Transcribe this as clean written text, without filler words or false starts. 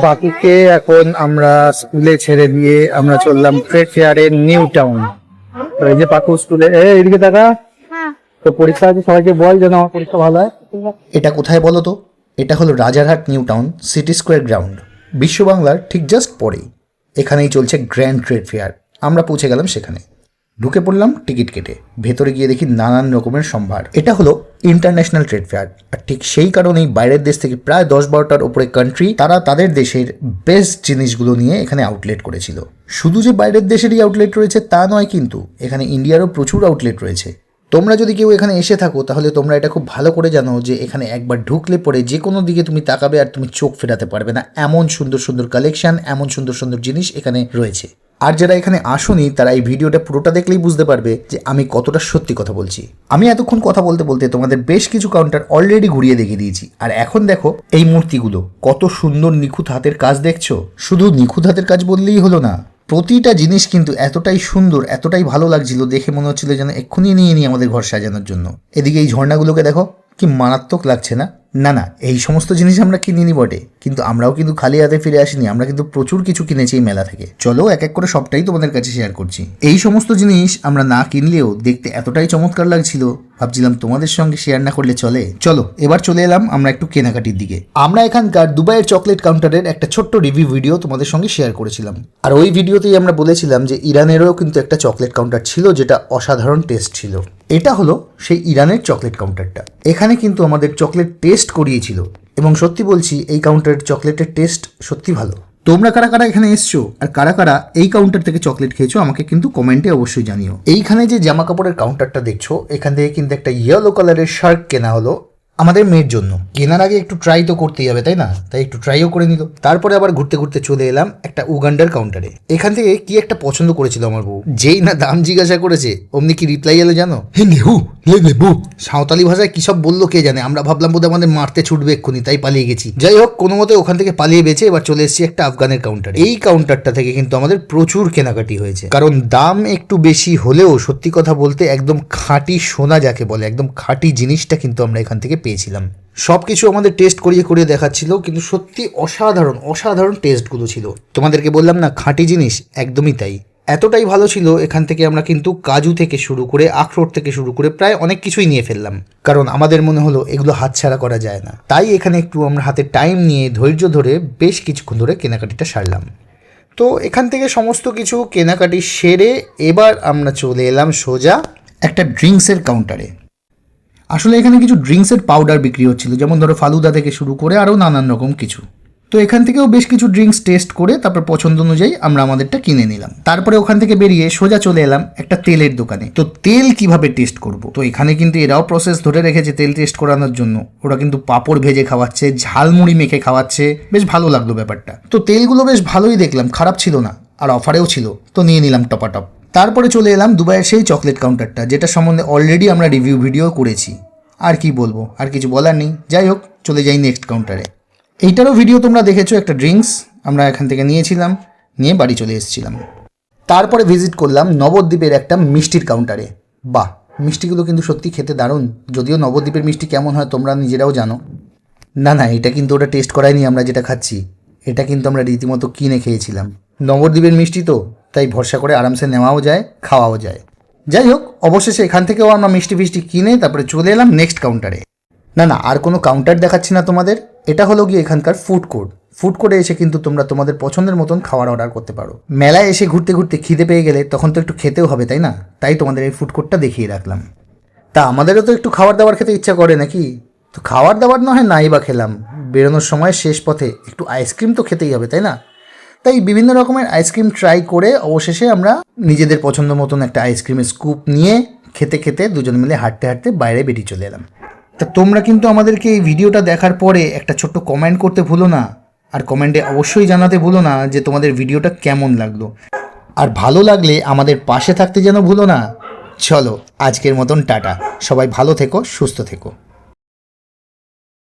বাকিকে এখন আমরা স্কুলে ছেড়ে দিয়ে আমরা চললাম ট্রেড ফেয়ারের নিউ টাউন। তো এই যে পাকু স্কুলে, এদিকে দেখা তো পরীক্ষা আছে, সবাইকে বল যেন আমার পরীক্ষা ভালো হয়। এটা কোথায় বলো তো? এটা হলো Rajarhat new town city square ground, বিশ্ব বাংলার ঠিক জাস্ট পরেই। এখানেই চলছে গ্র্যান্ড ট্রেড ফেয়ার। আমরা পৌঁছে গেলাম সেখানে, ঢুকে পড়লাম টিকিট কেটে। ভেতরে গিয়ে দেখি নানান রকমের সম্ভার। এটা হলো ইন্টারন্যাশনাল ট্রেড ফেয়ার, আর ঠিক সেই কারণেই বাইরের দেশ থেকে প্রায় 10-12টার উপরে কান্ট্রি তারা তাদের দেশের বেস্ট জিনিসগুলো নিয়ে এখানে আউটলেট করেছিল। শুধু যে বাইরের দেশেরই আউটলেট রয়েছে তা নয়, কিন্তু এখানে ইন্ডিয়ারও প্রচুর আউটলেট রয়েছে। তোমরা যদি কেউ এখানে এসে থাকো তাহলে তোমরা এটা খুব ভালো করে জানো যে এখানে একবার ঢুকলে পরে যে কোনো দিকে তুমি তাকাবে আর তুমি চোখ ফেরাতে পারবে না, এমন সুন্দর সুন্দর কালেকশন, এমন সুন্দর সুন্দর জিনিস এখানে রয়েছে। আর যারা এখানে আসোনি তারা এই ভিডিওটা পুরোটা দেখলেই বুঝতে পারবে যে আমি কতটা সত্যি কথা বলছি। আমি এতক্ষণ কথা বলতে বলতে তোমাদের বেশ কিছু কাউন্টার অলরেডি ঘুরিয়ে দেখিয়ে দিয়েছি। আর এখন দেখো এই মূর্তিগুলো কত সুন্দর নিখুঁত হাতের কাজ দেখছো। শুধু নিখুঁত হাতের কাজ বললেই হলো না, প্রতিটা জিনিস কিন্তু এতটাই সুন্দর, এতটাই ভালো লাগছিল, দেখে মনে হচ্ছিল যেন এক্ষুনি নিয়ে নিই আমাদের ঘর সাজানোর জন্য। এদিকে এই ঝর্ণাগুলোকে দেখো কি মারাত্মক লাগছে না? না না, এই সমস্ত জিনিস আমরা কিনিনি বটে, কিন্তু আমরাও কিন্তু খালি হাতে ফিরে আসিনি। আমরা কিন্তু প্রচুর কিছু কিনেছি এই মেলা থেকে। চলো এক এক করে সবটাই তোমাদের কাছে শেয়ার করছি। এই সমস্ত জিনিস আমরা না কিনলেও দেখতে এতটাই চমৎকার লাগছিল, ভাবছিলাম তোমাদের সঙ্গে শেয়ার না করলে চলে। চলো এবার চলে এলাম আমরা একটু কেনাকাটির দিকে। আমরা এখানকার দুবাইয়ের চকলেট কাউন্টারের একটা ছোট্ট রিভিউ ভিডিও তোমাদের সঙ্গে শেয়ার করেছিলাম, আর ওই ভিডিওতেই আমরা বলেছিলাম যে ইরানেরও কিন্তু একটা চকলেট কাউন্টার ছিল যেটা অসাধারণ টেস্ট ছিল। এটা হলো সেই ইরানের চকলেট কাউন্টারটা। এখানে কিন্তু আমাদের চকলেট টেস্ট করিয়েছিল, এবং সত্যি বলছি এই কাউন্টারের চকলেটের টেস্ট সত্যি ভালো। তোমরা কারা কারা এখানে এসছো আর কারা কারা এই কাউন্টার থেকে চকলেট খেয়েছো আমাকে কিন্তু কমেন্টে অবশ্যই জানিও। এইখানে যে জামা কাপড়ের কাউন্টারটা দেখছো, এখান থেকে কিন্তু একটা ইয়েলো কালারের শার্ট কেনা হলো আমাদের মেয়ের জন্য। কেনার আগে একটু ট্রাই তো করতেই হবে, তাই না? তাই একটু ট্রাইও করে নিল। তারপরে আবার ঘুরতে ঘুরতে চলে এলাম একটা উগান্ডার কাউন্টারে। এখান থেকে কি একটা পছন্দ করেছিল আমার বউ, যেই না দাম জিজ্ঞাসা করেছে অমনি কি রিপ্লাই এলো জানো? হে নেহু লেবু। সাঁওতালি ভাষায় কি সব বললো কে জানে। আমরা ভাবলাম বোধহয় আমাদের মারতে ছুটবে এক্ষুনি, তাই পালিয়ে গেছি। যাই হোক, কোনো মতে ওখান থেকে পালিয়ে বেঁচে এবার চলে এসেছি একটা আফগানের কাউন্টারে। এই কাউন্টারটা থেকে কিন্তু আমাদের প্রচুর কেনাকাটি হয়েছে, কারণ দাম একটু বেশি হলেও সত্যি কথা বলতে একদম খাঁটি সোনা যাকে বলে, একদম খাঁটি জিনিসটা কিন্তু আমরা এখান থেকে পেয়েছিলাম। সবকিছু আমাদের টেস্ট করিয়ে করিয়ে দেখাচ্ছিল, কিন্তু সত্যি অসাধারণ অসাধারণ টেস্টগুলো ছিল। তোমাদেরকে বললাম না খাঁটি জিনিস, একদমই তাই। এতটাই ভালো ছিল এখান থেকে আমরা কিন্তু কাজু থেকে শুরু করে আখরোট থেকে শুরু করে প্রায় অনেক কিছুই নিয়ে ফেললাম, কারণ আমাদের মনে হলো এগুলো হাতছাড়া করা যায় না। তাই এখানে একটু আমরা হাতে টাইম নিয়ে ধৈর্য ধরে বেশ কিছুক্ষণ ধরে কেনাকাটিটা সারলাম। তো এখান থেকে সমস্ত কিছু কেনাকাটি সেরে এবার আমরা চলে এলাম সোজা একটা ড্রিঙ্কসের কাউন্টারে। আসলে এখানে কিছু ড্রিঙ্কসের পাউডার বিক্রি হচ্ছিল, যেমন ধরো ফালুদা থেকে শুরু করে আরও নানান রকম কিছু। তো এখান থেকেও বেশ কিছু ড্রিঙ্কস টেস্ট করে তারপর পছন্দ অনুযায়ী আমরা আমাদেরটা কিনে নিলাম। তারপরে ওখান থেকে বেরিয়ে সোজা চলে এলাম একটা তেলের দোকানে। তো তেল কিভাবে টেস্ট করব, তো এখানে কিন্তু এরাও প্রসেস ধরে রেখেছে তেল টেস্ট করানোর জন্য। ওরা কিন্তু পাঁপড় ভেজে খাওয়াচ্ছে, ঝালমুড়ি মেখে খাওয়াচ্ছে, বেশ ভালো লাগলো ব্যাপারটা। তো তেলগুলো বেশ ভালোই দেখলাম, খারাপ ছিল না, আর অফারেও ছিল, তো নিয়ে নিলাম টপাটপ। তারপরে চলে এলাম দুবাইয়ের সেই চকলেট কাউন্টারটা, যেটা সম্বন্ধে অলরেডি আমরা রিভিউ ভিডিও করেছি। আর কি বলবো, আর কিছু বলার নেই। যাই হোক, চলে যাই নেক্সট কাউন্টারে। এইটারও ভিডিও তোমরা দেখেছো, একটা ড্রিঙ্কস আমরা এখান থেকে নিয়েছিলাম, নিয়ে বাড়ি চলে এসেছিলাম। তারপরে ভিজিট করলাম নবদ্বীপের একটা মিষ্টির কাউন্টারে। বাহ, মিষ্টিগুলো কিন্তু সত্যি খেতে দারুণ। যদিও নবদ্বীপের মিষ্টি কেমন হয় তোমরা নিজেরাও জানো। না না, এটা কিন্তু ওটা টেস্ট করায়নি আমরা যেটা খাচ্ছি, এটা কিন্তু আমরা রীতিমতো কিনে খেয়েছিলাম। নবদ্বীপের মিষ্টি তো, তাই ভরসা করে আরামসে নেওয়াও যায়, খাওয়াও যায়। যাই হোক, অবশেষে এখান থেকেও আমরা মিষ্টি ফিষ্টি কিনে তারপরে চলে এলাম নেক্সট কাউন্টারে। না না, আর কোনো কাউন্টার দেখাচ্ছি না তোমাদের, এটা হলো গিয়ে এখানকার ফুড কোর্ট। ফুড কোর্টে এসে কিন্তু তোমরা তোমাদের পছন্দের মতন খাবার অর্ডার করতে পারো। মেলায় এসে ঘুরতে ঘুরতে খিদে পেয়ে গেলে তখন তো একটু খেতেও হবে, তাই না? তাই তোমাদের এই ফুড কোর্টটা দেখিয়ে রাখলাম। তা আমাদেরও তো একটু খাবার দাবার খেতে ইচ্ছা করে নাকি? তো খাবার দাবার না হয় নাই বা খেলাম, বেরোনোর সময় শেষ পথে একটু আইসক্রিম তো খেতেই হবে, তাই না? তাই বিভিন্ন রকমের আইসক্রিম ট্রাই করে অবশেষে আমরা নিজেদের পছন্দ মতন একটা আইসক্রিমের স্কুপ নিয়ে খেতে খেতে দুজন মিলে হাঁটতে হাঁটতে বাইরে বেরিয়ে চলে এলাম। তা তোমরা কিন্তু আমাদেরকে এই ভিডিওটা দেখার পরে একটা ছোট্ট কমেন্ট করতে ভুলো না, আর কমেন্টে অবশ্যই জানাতে ভুলো না যে তোমাদের ভিডিওটা কেমন লাগলো, আর ভালো লাগলে আমাদের পাশে থাকতে যেন ভুলো না। চলো আজকের মতন টাটা, সবাই ভালো থেকো, সুস্থ থেকো।